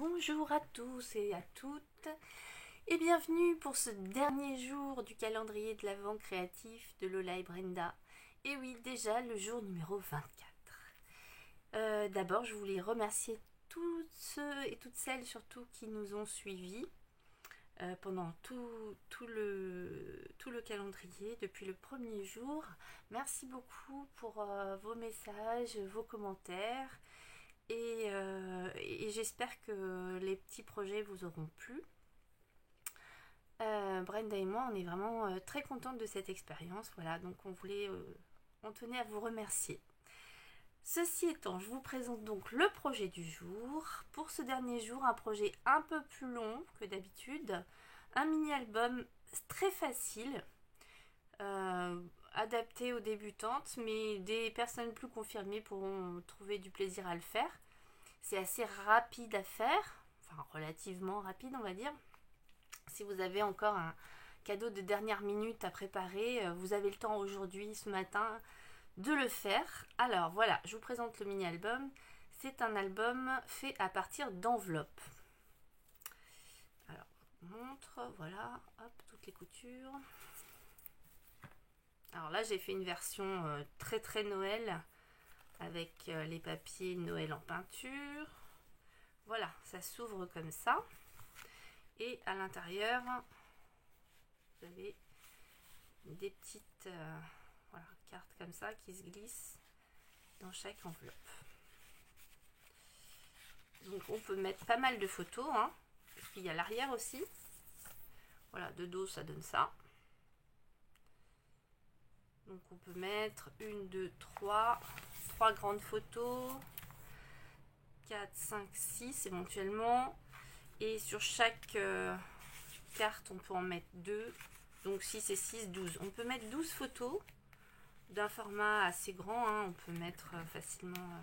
Bonjour à tous et à toutes et bienvenue pour ce dernier jour du calendrier de l'Avent créatif de Lola et Brenda. Et oui, déjà le jour numéro 24. D'abord, je voulais remercier tous ceux et toutes celles surtout qui nous ont suivis pendant tout le calendrier depuis le premier jour. Merci beaucoup pour vos messages, vos commentaires. Et j'espère que les petits projets vous auront plu. Brenda et moi, on est vraiment très contentes de cette expérience. Voilà, donc on tenait à vous remercier. Ceci étant, je vous présente donc le projet du jour. Pour ce dernier jour, un projet un peu plus long que d'habitude. Un mini-album très facile, adapté aux débutantes, mais des personnes plus confirmées pourront trouver du plaisir à le faire. C'est assez rapide à faire, enfin relativement rapide on va dire. Si vous avez encore un cadeau de dernière minute à préparer, vous avez le temps aujourd'hui, ce matin, de le faire. Alors voilà, je vous présente le mini-album. C'est un album fait à partir d'enveloppes. Alors, je vous montre, voilà, hop, toutes les coutures. Alors là, j'ai fait une version très très Noël, avec les papiers Noël en peinture. Voilà, ça s'ouvre comme ça. Et à l'intérieur, vous avez des petites cartes comme ça qui se glissent dans chaque enveloppe. Donc on peut mettre pas mal de photos, hein. Et puis il y a l'arrière aussi. Voilà, de dos ça donne ça. Donc on peut mettre 1, 2, 3 grandes photos, 4, 5, 6 éventuellement. Et sur chaque carte, on peut en mettre 2. Donc 6 et 6, 12. On peut mettre 12 photos d'un format assez grand. Hein. On peut mettre facilement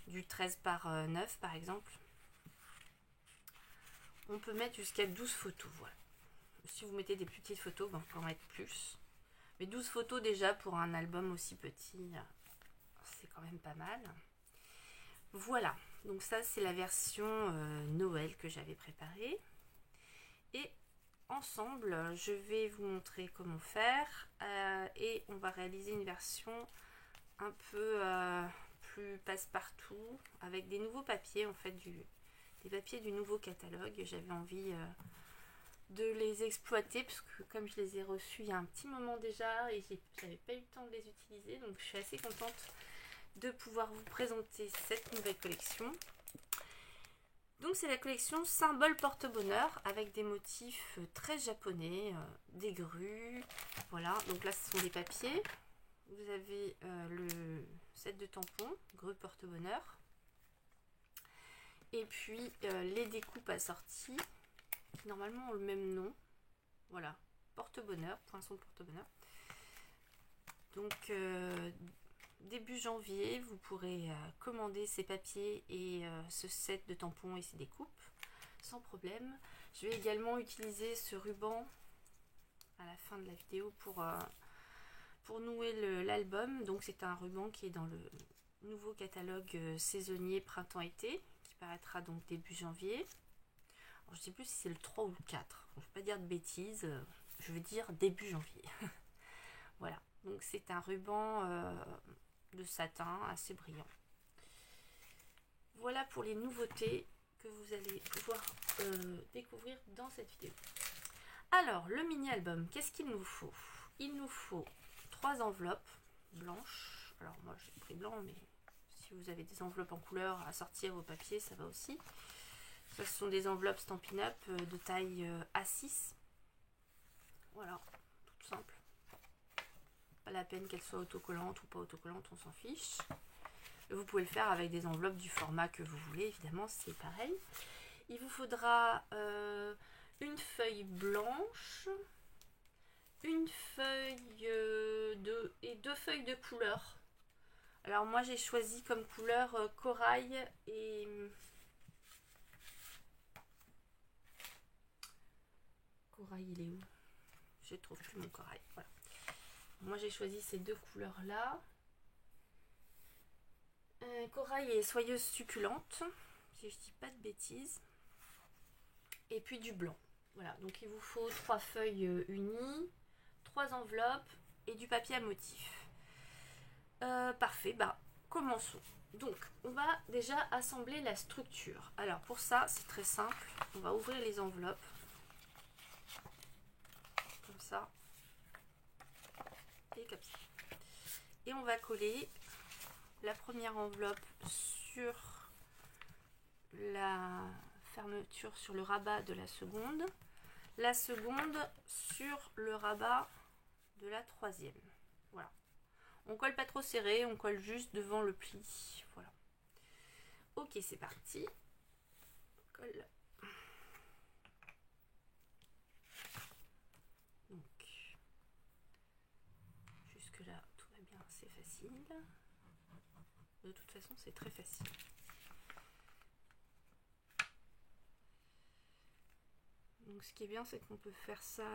du 13 par 9 par exemple. On peut mettre jusqu'à 12 photos. Voilà. Si vous mettez des plus petites photos, ben, on peut en mettre plus. Mais 12 photos déjà pour un album aussi petit, c'est quand même pas mal. Voilà, donc ça c'est la version Noël que j'avais préparée. Et ensemble, je vais vous montrer comment faire. Et on va réaliser une version un peu plus passe-partout, avec des nouveaux papiers, en fait, des papiers du nouveau catalogue. J'avais envie de les exploiter, parce que comme je les ai reçus il y a un petit moment déjà, et j'avais pas eu le temps de les utiliser, donc je suis assez contente de pouvoir vous présenter cette nouvelle collection. Donc c'est la collection Symbole Porte-Bonheur avec des motifs très japonais, des grues. Voilà, donc là ce sont des papiers. Vous avez le set de tampons, grue Porte-Bonheur. Et puis les découpes assorties, qui normalement ont le même nom. Voilà, Porte-Bonheur, poinçon de Porte-Bonheur. Donc début janvier, vous pourrez commander ces papiers et ce set de tampons et ces découpes sans problème. Je vais également utiliser ce ruban à la fin de la vidéo pour nouer l'album. Donc c'est un ruban qui est dans le nouveau catalogue saisonnier printemps-été qui paraîtra donc début janvier. Alors, je ne sais plus si c'est le 3 ou le 4. Je ne vais pas dire de bêtises, je veux dire début janvier. Voilà, donc c'est un ruban de satin assez brillant. Voilà pour les nouveautés que vous allez pouvoir découvrir dans cette vidéo. Alors, le mini-album, qu'est-ce qu'il nous faut? Il nous faut 3 enveloppes blanches. Alors moi j'ai pris blanc, mais si vous avez des enveloppes en couleur à sortir au papier, ça va aussi. Ça, ce sont des enveloppes Stampin' Up de taille A6. Voilà, tout simple. Pas la peine qu'elle soit autocollante ou pas autocollante, on s'en fiche. Vous pouvez le faire avec des enveloppes du format que vous voulez, évidemment, c'est pareil. Il vous faudra une feuille blanche, une feuille et 2 feuilles de couleur. Alors moi j'ai choisi comme couleur corail et corail, il est où? Je ne trouve plus mon corail. Voilà. Moi j'ai choisi ces 2 couleurs là. Corail et soyeuse succulente. si je dis pas de bêtises. Et puis du blanc. Voilà, donc il vous faut 3 feuilles unies, 3 enveloppes et du papier à motif. Parfait, bah commençons. Donc on va déjà assembler la structure. Alors pour ça c'est très simple, on va ouvrir les enveloppes comme ça et comme ça. Et on va coller la première enveloppe sur la fermeture, sur le rabat de la seconde, la seconde sur le rabat de la troisième. Voilà. On colle pas trop serré, on colle juste devant le pli. Voilà. Ok, c'est parti. On colle. Donc, jusque là, tout va bien, c'est facile. De toute façon, c'est très facile. Donc ce qui est bien, c'est qu'on peut faire ça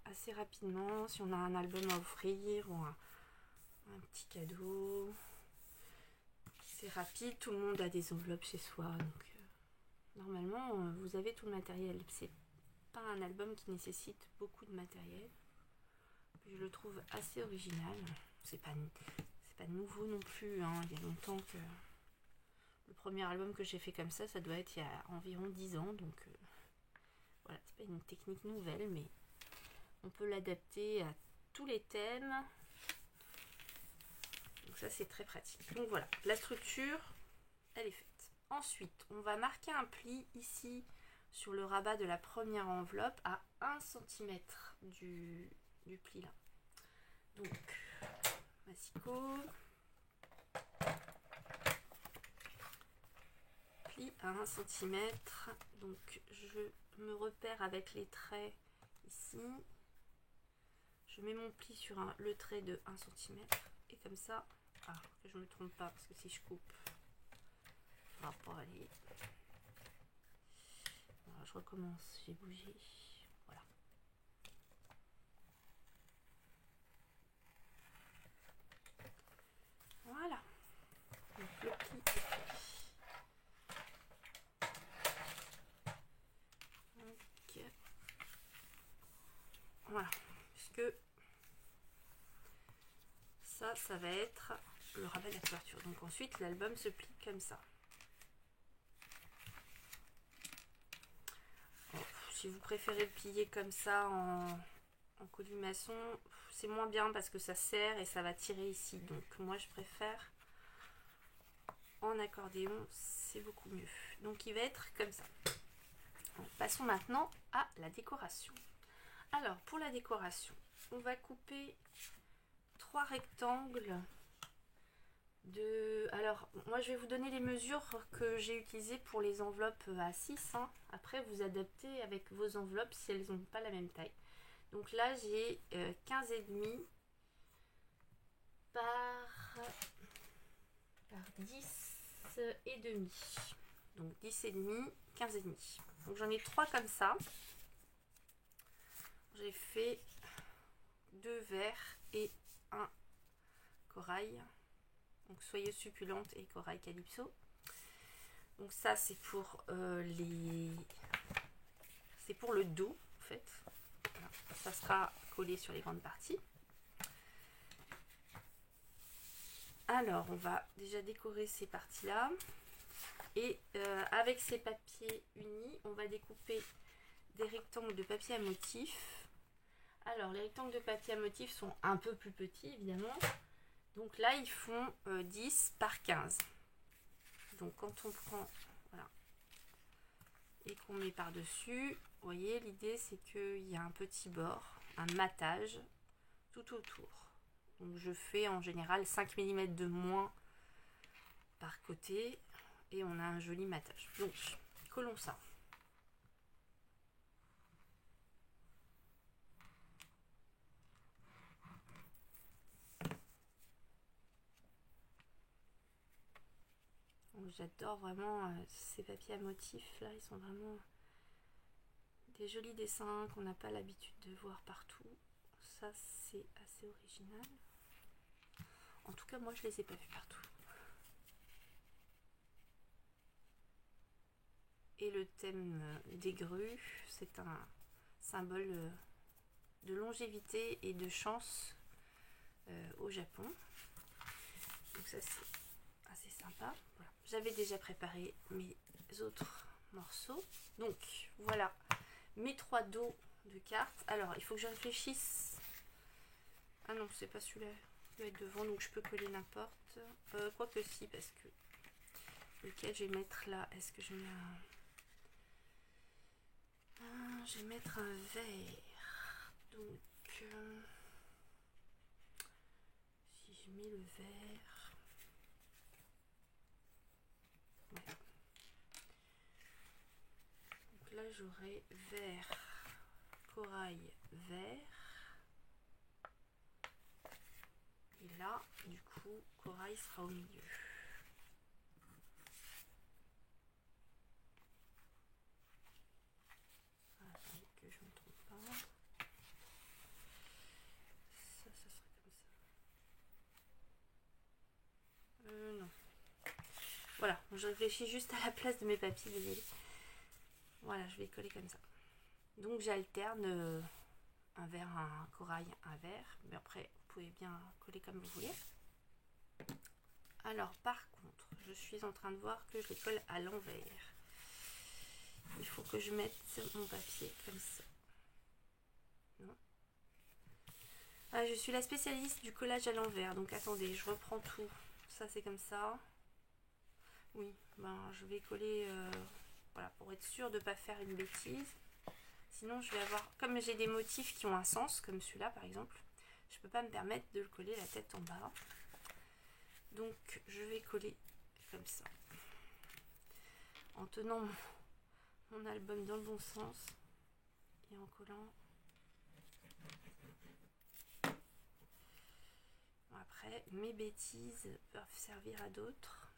assez rapidement si on a un album à offrir ou un petit cadeau. C'est rapide, tout le monde a des enveloppes chez soi. Donc normalement, vous avez tout le matériel. C'est pas un album qui nécessite beaucoup de matériel. Je le trouve assez original. C'est pas nouveau non plus. Hein. Il y a longtemps que... Le premier album que j'ai fait comme ça doit être il y a environ 10 ans. Donc... Voilà, c'est pas une technique nouvelle, mais on peut l'adapter à tous les thèmes. Donc ça, c'est très pratique. Donc voilà, la structure, elle est faite. Ensuite, on va marquer un pli ici sur le rabat de la première enveloppe à 1 cm du pli là. Donc, massicot. Pli à 1 cm. Donc, je me repère avec les traits ici. Je mets mon pli sur le trait de 1 cm et comme ça, que je ne me trompe pas parce que si je coupe, ça va pas aller. Alors, je recommence, j'ai bougé. Voilà. Voilà. Donc le pli est fait. Donc, voilà. Puisque ça va être le rabat de la couverture. Donc ensuite, l'album se plie comme ça. Bon, si vous préférez le plier comme ça en colimaçon, c'est moins bien parce que ça serre et ça va tirer ici. Donc moi, je préfère en accordéon, c'est beaucoup mieux. Donc il va être comme ça. Donc, passons maintenant à la décoration. Alors, pour la décoration, on va couper 3 rectangles de... Alors, moi je vais vous donner les mesures que j'ai utilisées pour les enveloppes à 6. Hein. Après, vous adaptez avec vos enveloppes si elles n'ont pas la même taille. Donc là, j'ai 15,5 par 10 et demi. Donc 10,5, 15,5. Donc j'en ai 3 comme ça. J'ai fait 2 verts et un corail. Donc soyez succulente et corail calypso. Donc ça c'est pour c'est pour le dos en fait. Voilà. Ça sera collé sur les grandes parties. Alors on va déjà décorer ces parties là. Et avec ces papiers unis, on va découper des rectangles de papier à motif. Alors les rectangles de papier à motif sont un peu plus petits évidemment. Donc là ils font 10 par 15. Donc quand on prend, voilà, et qu'on met par dessus, vous voyez l'idée c'est qu'il y a un petit bord, un matage tout autour. Donc je fais en général 5 mm de moins par côté et on a un joli matage. Donc collons ça. J'adore vraiment ces papiers à motifs là, ils sont vraiment des jolis dessins qu'on n'a pas l'habitude de voir partout. Ça c'est assez original. En tout cas moi je les ai pas vus partout. et le thème des grues. C'est un symbole de longévité et de chance au Japon. Donc ça c'est assez sympa. Voilà. J'avais déjà préparé mes autres morceaux. Donc voilà mes 3 dos de cartes. Alors il faut que je réfléchisse. Ah non, c'est pas celui-là. Il doit être devant, donc je peux coller n'importe. Quoique si, parce que lequel je vais mettre là. Est-ce que je mets je vais mettre un vert. Donc si je mets le vert, ouais. Donc là j'aurai vert, corail, vert. Et là, du coup, corail sera au milieu. Attendez que je ne me trompe pas. Ça serait comme ça. Non. Voilà, je réfléchis juste à la place de mes papiers, désolé. Voilà, je vais coller comme ça. Donc j'alterne un vert, un corail, un vert. Mais après, vous pouvez bien coller comme vous voulez. Alors, par contre, je suis en train de voir que je les colle à l'envers. Il faut que je mette mon papier comme ça. Non. Ah, je suis la spécialiste du collage à l'envers. Donc attendez, je reprends tout. Ça, c'est comme ça. Oui, ben, je vais coller... voilà, pour être sûre de ne pas faire une bêtise. Sinon, je vais avoir... Comme j'ai des motifs qui ont un sens, comme celui-là, par exemple, je ne peux pas me permettre de le coller la tête en bas. Donc, je vais coller comme ça. En tenant mon album dans le bon sens. Et en collant... Après, mes bêtises peuvent servir à d'autres.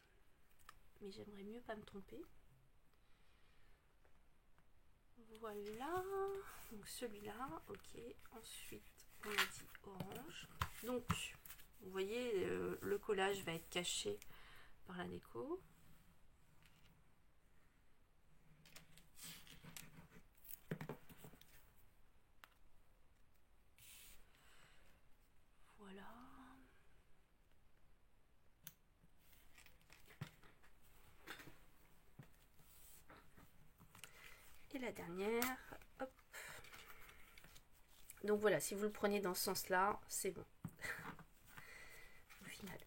Mais j'aimerais mieux pas me tromper. Voilà, donc celui-là, ok. Ensuite, on a dit orange. Donc, vous voyez, le collage va être caché par la déco. Voilà. Et la dernière, hop. Donc voilà, si vous le prenez dans ce sens-là, c'est bon. Au final.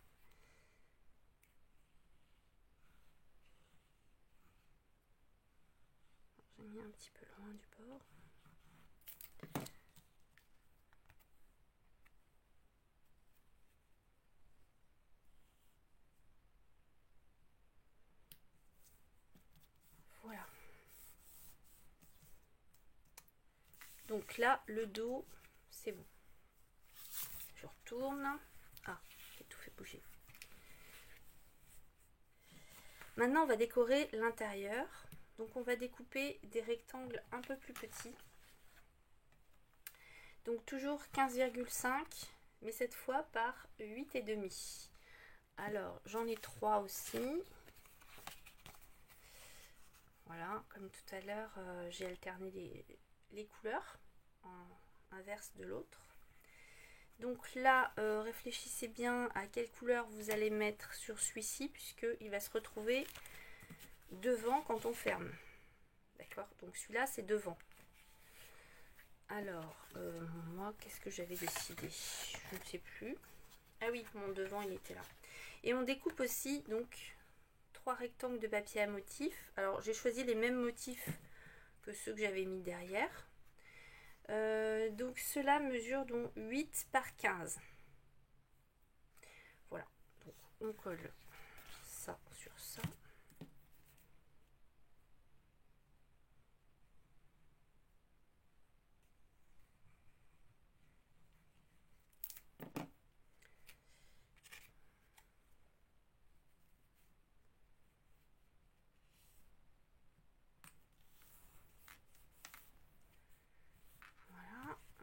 J'ai mis un petit peu loin du bord. Voilà. Donc là, le dos, c'est bon. Je retourne. Ah, j'ai tout fait bouger. Maintenant, on va décorer l'intérieur. Donc, on va découper des rectangles un peu plus petits. Donc, toujours 15,5, mais cette fois par 8,5. Alors, j'en ai 3 aussi. Voilà, comme tout à l'heure, j'ai alterné les couleurs en inverse de l'autre. Donc là, réfléchissez bien à quelle couleur vous allez mettre sur celui-ci, puisqu'il va se retrouver devant quand on ferme. D'accord? Donc celui-là, c'est devant. Alors, moi, qu'est-ce que j'avais décidé? Je ne sais plus. Ah oui, mon devant, il était là. Et on découpe aussi, donc, 3 rectangles de papier à motif. Alors, j'ai choisi les mêmes motifs que ceux que j'avais mis derrière. Donc, ceux-là mesurent donc 8 par 15. Voilà. Donc, on colle ça sur ça.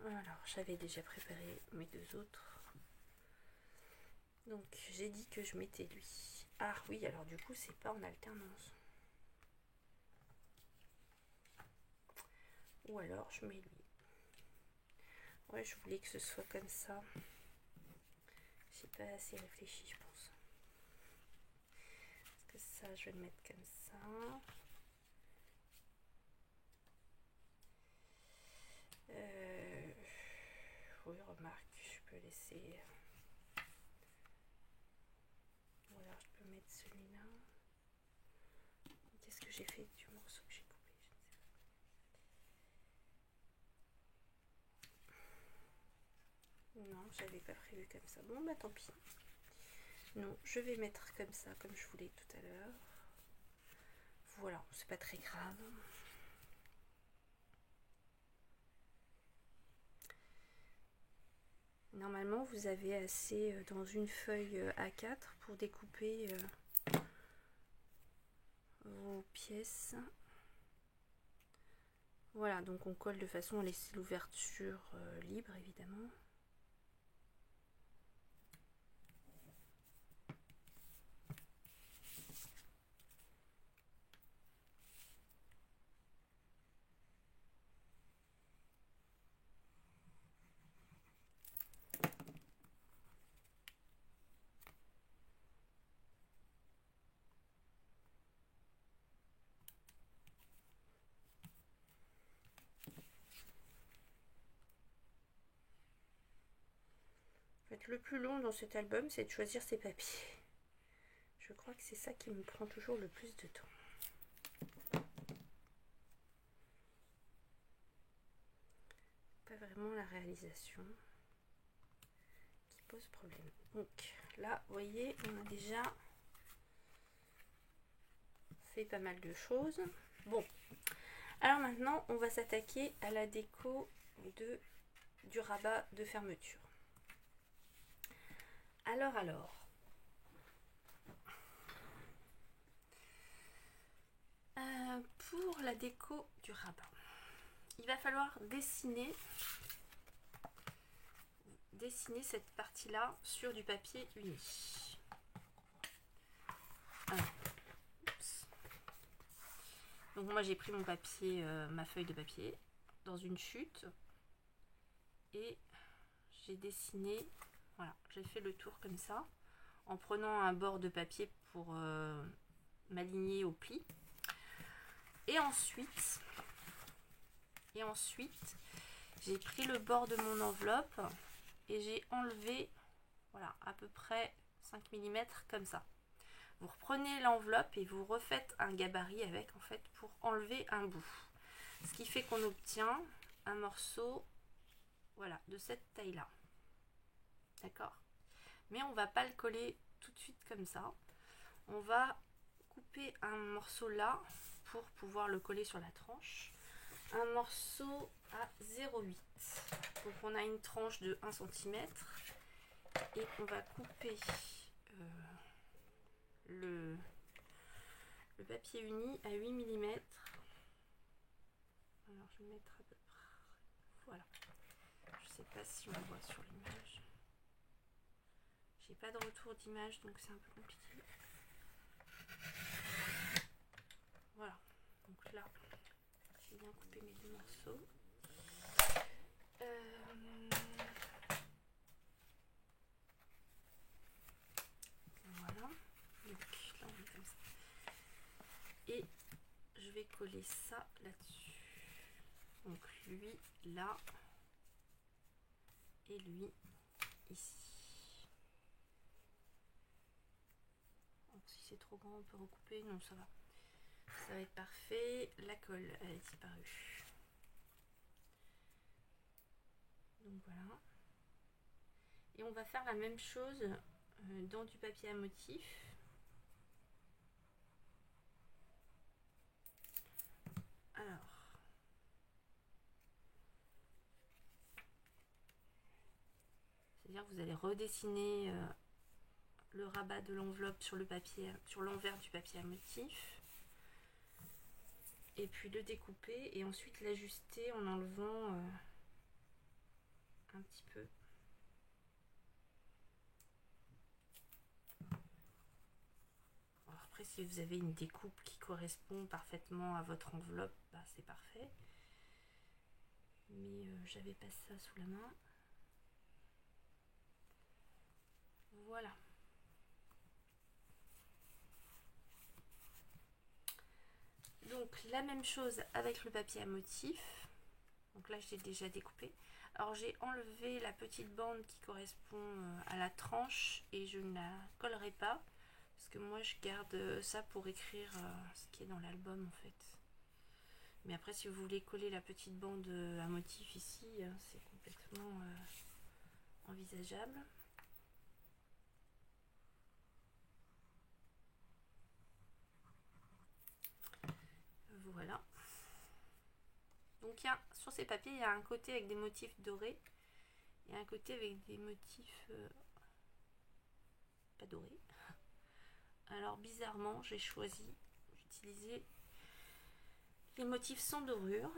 Alors, j'avais déjà préparé mes 2 autres. Donc, j'ai dit que je mettais lui. Ah oui, alors du coup, c'est pas en alternance. ou alors je mets lui. Ouais, je voulais que ce soit comme ça. J'ai pas assez réfléchi, je pense. Parce que ça, je vais le mettre comme ça. Oui, remarque, je peux laisser. Ou alors je peux mettre celui-là. Qu'est-ce que j'ai fait du morceau que j'ai coupé? Je ne sais pas. Non, j'avais pas prévu comme ça. Bon, bah tant pis. Non, je vais mettre comme ça, comme je voulais tout à l'heure. Voilà, c'est pas très grave. Normalement, vous avez assez dans une feuille A4 pour découper vos pièces. Voilà, donc on colle de façon à laisser l'ouverture libre, évidemment. En fait, le plus long dans cet album, c'est de choisir ses papiers. Je crois que c'est ça qui me prend toujours le plus de temps. Pas vraiment la réalisation qui pose problème. Donc là, vous voyez, on a déjà fait pas mal de choses. Bon, alors maintenant, on va s'attaquer à la déco du rabat de fermeture. Alors. Pour la déco du rabat, il va falloir dessiner cette partie-là sur du papier uni. Alors, donc moi j'ai pris mon papier, ma feuille de papier dans une chute et j'ai dessiné, voilà, j'ai fait le tour comme ça en prenant un bord de papier pour m'aligner au pli. Et ensuite, j'ai pris le bord de mon enveloppe et j'ai enlevé, voilà, à peu près 5 mm comme ça. Vous reprenez l'enveloppe et vous refaites un gabarit avec, en fait, pour enlever un bout. Ce qui fait qu'on obtient un morceau, voilà, de cette taille-là. D'accord? Mais on va pas le coller tout de suite comme ça. On va couper un morceau là pour pouvoir le coller sur la tranche. Un morceau à 0,8. Donc on a une tranche de 1 cm et on va couper le papier uni à 8 mm. Alors je vais mettre à peu près. Voilà. Je sais pas si on voit sur l'image. J'ai pas de retour d'image donc c'est un peu compliqué. Voilà. Donc là, j'ai bien coupé mes deux morceaux. Voilà. Donc là on est comme ça. Et je vais coller ça là-dessus. Donc lui là et lui ici. Donc, si c'est trop grand on peut recouper. Non, ça va. Ça va être parfait. La colle elle est disparue. Donc voilà. Et on va faire la même chose dans du papier à motif. Alors, c'est-à-dire que vous allez redessiner le rabat de l'enveloppe sur le papier, sur l'envers du papier à motif, et puis le découper et ensuite l'ajuster en enlevant un petit peu. Alors après, si vous avez une découpe qui correspond parfaitement à votre enveloppe, bah, c'est parfait. mais j'avais pas ça sous la main. Voilà. Donc la même chose avec le papier à motif. Donc là j'ai déjà découpé. Alors j'ai enlevé la petite bande qui correspond à la tranche et je ne la collerai pas parce que moi je garde ça pour écrire ce qui est dans l'album en fait. Mais après si vous voulez coller la petite bande à motif ici, c'est complètement envisageable. Voilà. Donc sur ces papiers, il y a un côté avec des motifs dorés et un côté avec des motifs pas dorés. Alors bizarrement, j'ai choisi d'utiliser les motifs sans dorure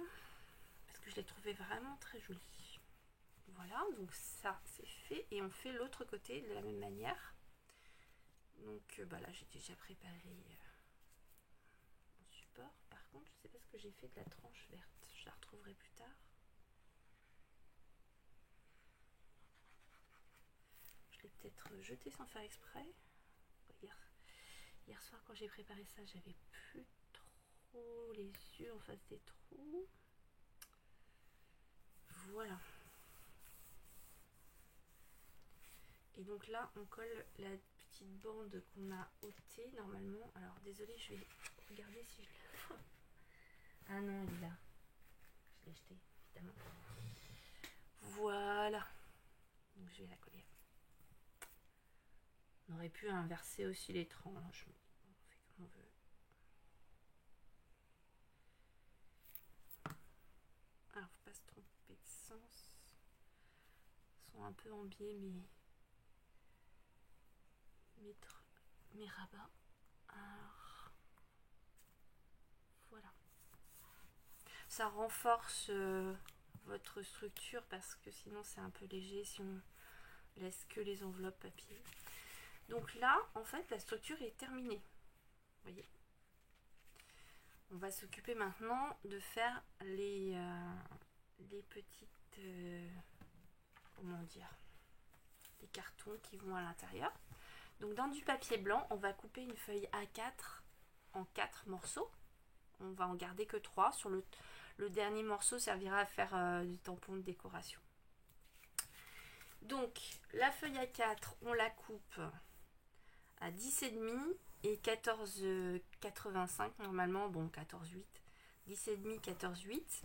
parce que je les trouvais vraiment très jolis. Voilà, donc ça c'est fait et on fait l'autre côté de la même manière. Donc bah là j'ai déjà préparé mon support. Par contre, je sais pas ce que j'ai fait de la tranche verte. Je la retrouverai plus tard. Je l'ai peut-être jeté sans faire exprès. Hier soir quand j'ai préparé ça, j'avais plus trop les yeux en face des trous. Voilà. Et donc là, on colle la petite bande qu'on a ôtée normalement. Alors désolée, je vais regarder si je la vois. Ah non, elle est là. Je l'ai jetée, évidemment. Voilà. Donc je vais la coller. On aurait pu inverser aussi les tranches, mais on fait comme on veut. Alors faut pas se tromper de sens. Ils sont un peu en biais mes rabats. Alors voilà. Ça renforce votre structure parce que sinon c'est un peu léger si on laisse que les enveloppes papier. Donc là, en fait, la structure est terminée. Vous voyez. On va s'occuper maintenant de faire les petites... comment dire, les cartons qui vont à l'intérieur. Donc dans du papier blanc, on va couper une feuille A4 en 4 morceaux. On va en garder que 3. Sur le dernier morceau servira à faire du tampon de décoration. Donc la feuille A4, on la coupe à 10,5 et 14,85 normalement, bon 14,8, 10,5, 14,8.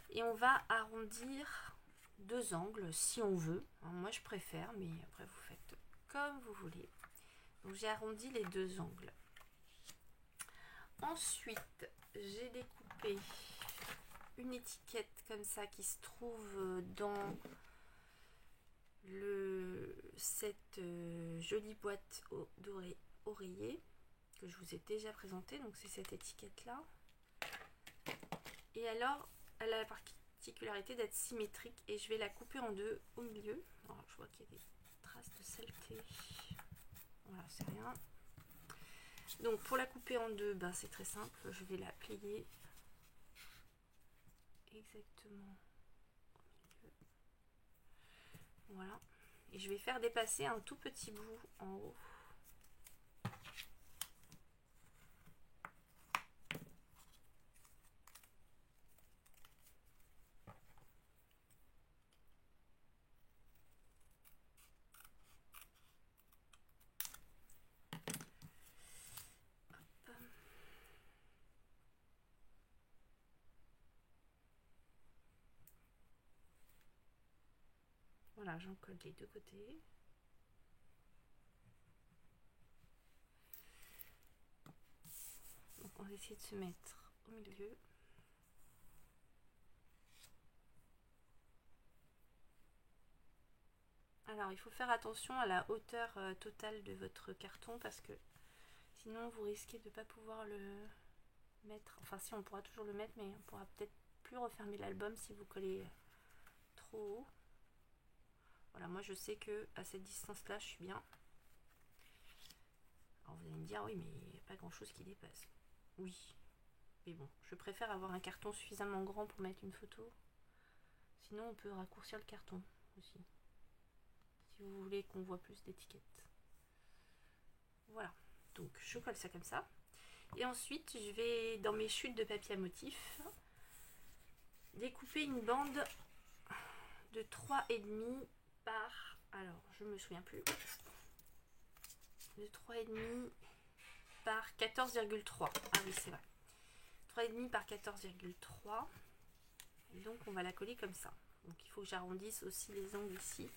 Et on va arrondir 2 angles si on veut. Alors, moi je préfère, mais après vous faites comme vous voulez. Donc j'ai arrondi les 2 angles. Ensuite, j'ai découpé une étiquette comme ça qui se trouve dans cette jolie boîte dorée oreiller que je vous ai déjà présentée. Donc c'est cette étiquette là. Et alors, elle a la particularité d'être symétrique et je vais la couper en deux au milieu. Alors, je vois qu'il y a des traces de saleté. Voilà, c'est rien. Donc pour la couper en deux, ben, c'est très simple. Je vais la plier exactement au milieu. Voilà. Et je vais faire dépasser un tout petit bout en haut. Voilà, j'en colle les deux côtés. Donc on va essayer de se mettre au milieu. Alors il faut faire attention à la hauteur totale de votre carton parce que sinon vous risquez de ne pas pouvoir le mettre. Enfin si, on pourra toujours le mettre, mais on pourra peut-être plus refermer l'album si vous collez trop haut. Voilà, moi je sais que à cette distance là je suis bien. Alors vous allez me dire oui, mais il n'y a pas grand chose qui dépasse. Oui, mais bon, je préfère avoir un carton suffisamment grand pour mettre une photo Sinon, on peut raccourcir le carton aussi, si vous voulez qu'on voit plus d'étiquettes. Voilà, donc je colle ça comme ça. Et ensuite, je vais, dans mes chutes de papier à motif, découper une bande de 3,5 par... Alors, je me souviens plus. De 3,5 par 14,3. Ah oui, c'est vrai. 3,5 par 14,3. Et donc, on va la coller comme ça. Donc, il faut que j'arrondisse aussi les angles ici.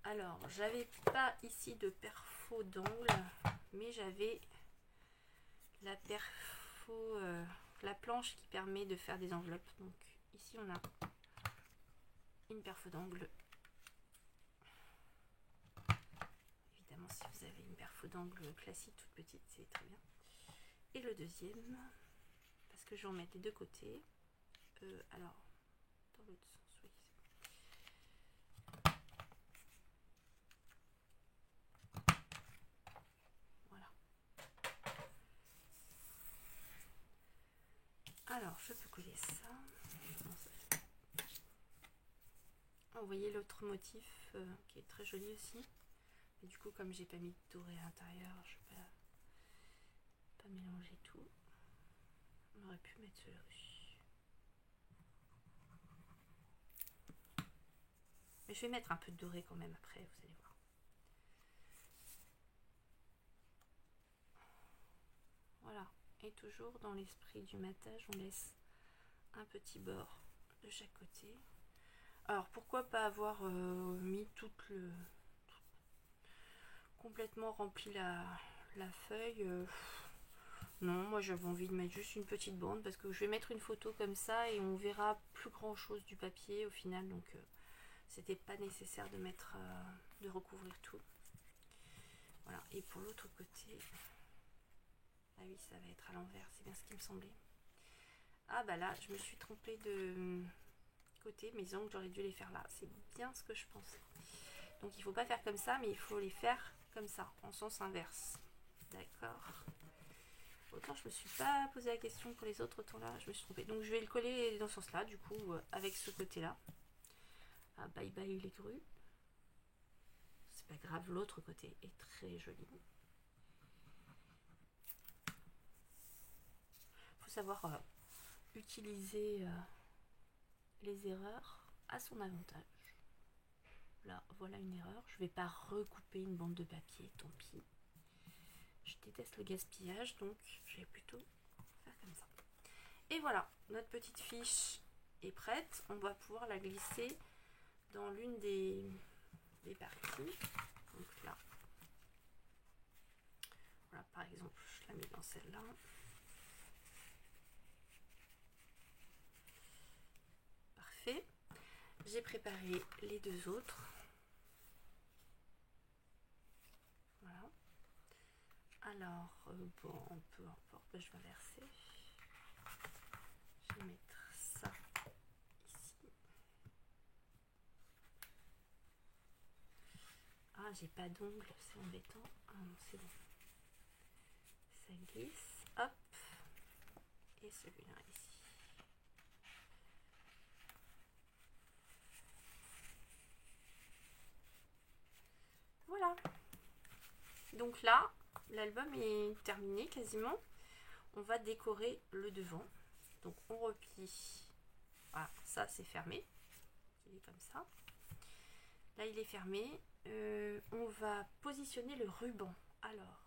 Alors, j'avais pas ici de perfo d'angle, mais j'avais la perfo, la planche qui permet de faire des enveloppes. Donc, ici, on a une perfo d'angle. Évidemment, si vous avez une perfo d'angle classique toute petite, c'est très bien. Et le deuxième, parce que je vais en mettre des deux côtés. Alors, dans l'autre sens, oui. Voilà. Alors, je peux coller ça. Vous voyez l'autre motif qui est très joli aussi. Et du coup, comme j'ai pas mis de doré à l'intérieur, je vais pas mélanger tout. On aurait pu mettre celui-là aussi. Mais je vais mettre un peu de doré quand même après, vous allez voir. Voilà. Et toujours dans l'esprit du matage, on laisse un petit bord de chaque côté. Alors pourquoi pas avoir mis complètement rempli la feuille. Non, moi j'avais envie de mettre juste une petite bande parce que je vais mettre une photo comme ça et on verra plus grand chose du papier au final, donc c'était pas nécessaire de mettre de recouvrir tout. Voilà. Et pour l'autre côté, ah oui, ça va être à l'envers, c'est bien ce qui me semblait. Ah bah là, je me suis trompée de côté, mes ongles, j'aurais dû les faire là. C'est bien ce que je pensais. Donc il faut pas faire comme ça, mais il faut les faire comme ça, en sens inverse. D'accord. Autant je me suis pas posé la question pour les autres, autant là je me suis trompée. Donc je vais le coller dans ce sens là, du coup, avec ce côté là. Ah, bye bye les grues. C'est pas grave, l'autre côté est très joli. Faut savoir utiliser les erreurs à son avantage. Là, voilà une erreur. Je vais pas recouper une bande de papier, tant pis. Je déteste le gaspillage, donc je vais plutôt faire comme ça. Et voilà, notre petite fiche est prête. On va pouvoir la glisser dans l'une des parties. Donc là, voilà, par exemple, je la mets dans celle-là. Parfait. J'ai préparé les deux autres. Voilà. Alors, bon, peu importe, je vais verser. Je vais mettre ça ici. Ah, j'ai pas d'ongles, c'est embêtant. Ah non, c'est bon. Ça glisse. Hop. Et celui-là ici. Voilà. Donc là, l'album est terminé quasiment. On va décorer le devant. Donc on replie. Voilà, ça c'est fermé. Il est comme ça. Là il est fermé. On va positionner le ruban. Alors,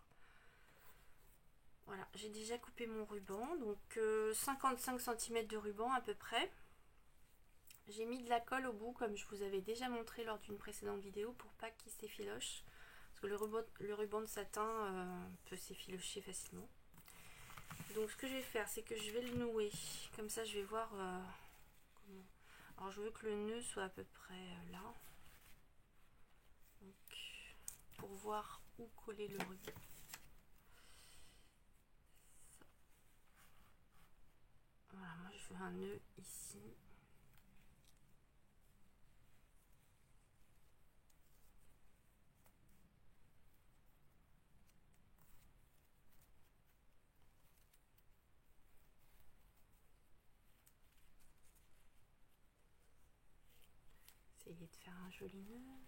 voilà, j'ai déjà coupé mon ruban. Donc 55 cm de ruban à peu près. J'ai mis de la colle au bout comme je vous avais déjà montré lors d'une précédente vidéo pour pas qu'il s'effiloche. Parce que le ruban de satin peut s'effilocher facilement. Donc ce que je vais faire, c'est que je vais le nouer. Comme ça, je vais voir comment. Alors je veux que le nœud soit à peu près là. Donc, pour voir où coller le ruban. Voilà, moi je veux un nœud ici. essayer de faire un joli nœud.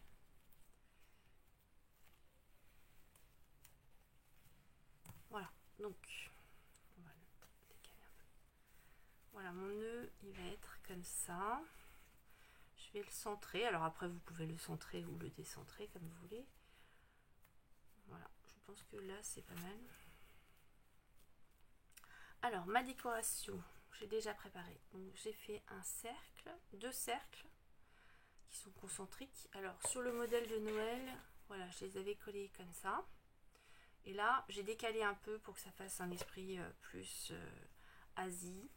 Voilà, donc on va le décaler un peu. Voilà, mon nœud il va être comme ça. Je vais le centrer. Alors après vous pouvez le centrer ou le décentrer comme vous voulez. Voilà, je pense que là c'est pas mal. Alors ma décoration, j'ai déjà préparé. Donc j'ai fait un cercle, 2 cercles qui sont concentriques. Alors sur le modèle de Noël, voilà, je les avais collés comme ça. Et là, j'ai décalé un peu pour que ça fasse un esprit plus Asie.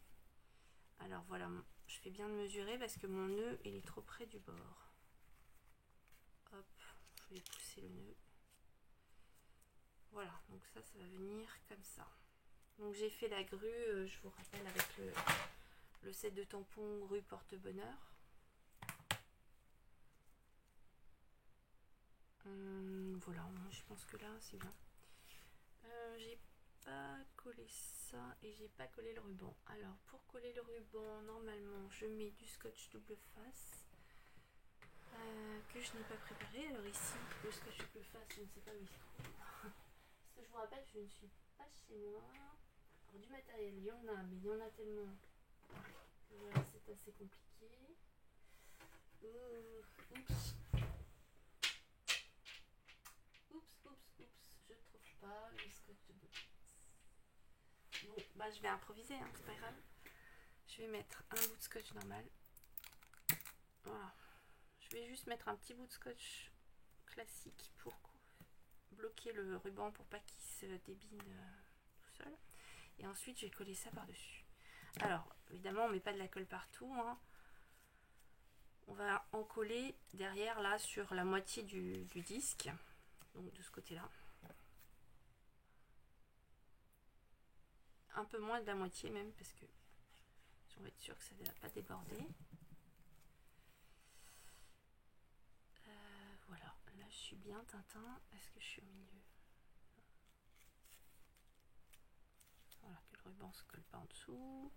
Alors voilà, je fais bien de mesurer parce que mon nœud, il est trop près du bord. Hop, je vais pousser le nœud. Voilà, donc ça va venir comme ça. Donc j'ai fait la grue, je vous rappelle, avec le set de tampons grue porte-bonheur. Voilà, je pense que là, c'est bien. J'ai pas collé ça et j'ai pas collé le ruban. Alors pour coller le ruban, normalement je mets du scotch double face que je n'ai pas préparé. Alors ici le scotch double face, je ne sais pas où il se trouve parce que je vous rappelle, je ne suis pas chez moi. Alors du matériel il y en a, mais il y en a tellement, voilà, c'est assez compliqué. Oups, je trouve pas le scotch double face. Bon, bah je vais improviser, hein, c'est pas grave. Je vais mettre un bout de scotch normal. Voilà. Je vais juste mettre un petit bout de scotch classique pour bloquer le ruban pour pas qu'il se débine tout seul. Et ensuite, je vais coller ça par-dessus. Alors, évidemment, on met pas de la colle partout, hein. On va en coller derrière, là, sur la moitié du disque. Donc, de ce côté-là. Un peu moins de la moitié même, parce que on va être sûr que ça ne va pas déborder. Voilà, là je suis bien Tintin. Est-ce que je suis au milieu? Voilà, que le ruban se colle pas en dessous.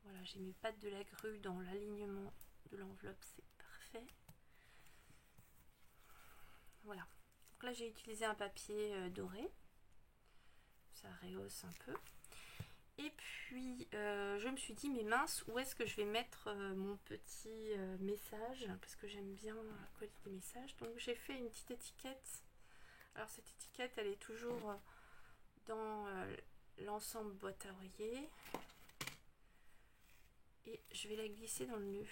Voilà, j'ai mes pattes de la grue dans l'alignement de l'enveloppe, c'est parfait. Voilà, donc là j'ai utilisé un papier doré. Ça rehausse un peu. Et puis, je me suis dit, mais mince, où est-ce que je vais mettre mon petit message? Parce que j'aime bien coller des messages. Donc, j'ai fait une petite étiquette. Alors, cette étiquette, elle est toujours dans l'ensemble boîte à oreiller. Et je vais la glisser dans le nœud.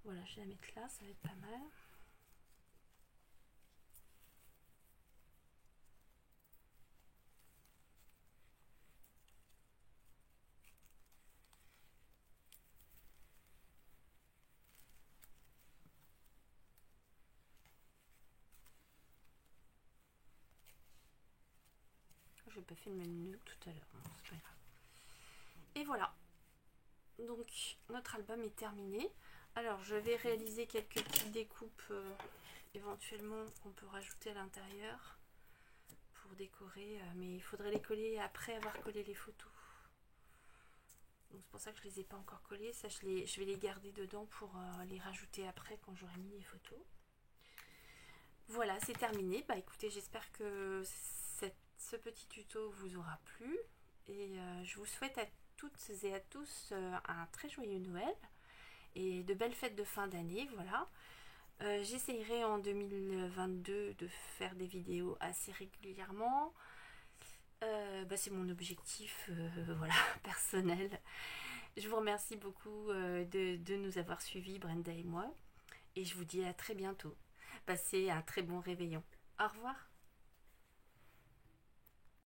Voilà, je vais la mettre là, ça va être pas mal. Je n'ai pas fait le même nœud que tout à l'heure, bon, c'est pas grave. Et voilà, donc notre album est terminé. Alors je vais réaliser quelques petites découpes éventuellement qu'on peut rajouter à l'intérieur pour décorer, mais il faudrait les coller après avoir collé les photos. Donc c'est pour ça que je les ai pas encore collées. Ça, je vais les garder dedans pour les rajouter après quand j'aurai mis les photos. Voilà, c'est terminé. Bah écoutez, j'espère que ce petit tuto vous aura plu. Et je vous souhaite à toutes et à tous un très joyeux Noël et de belles fêtes de fin d'année. Voilà. J'essayerai en 2022 de faire des vidéos assez régulièrement. C'est mon objectif voilà, personnel. Je vous remercie beaucoup de nous avoir suivis, Brenda et moi. Et je vous dis à très bientôt. Passez un très bon réveillon. Au revoir.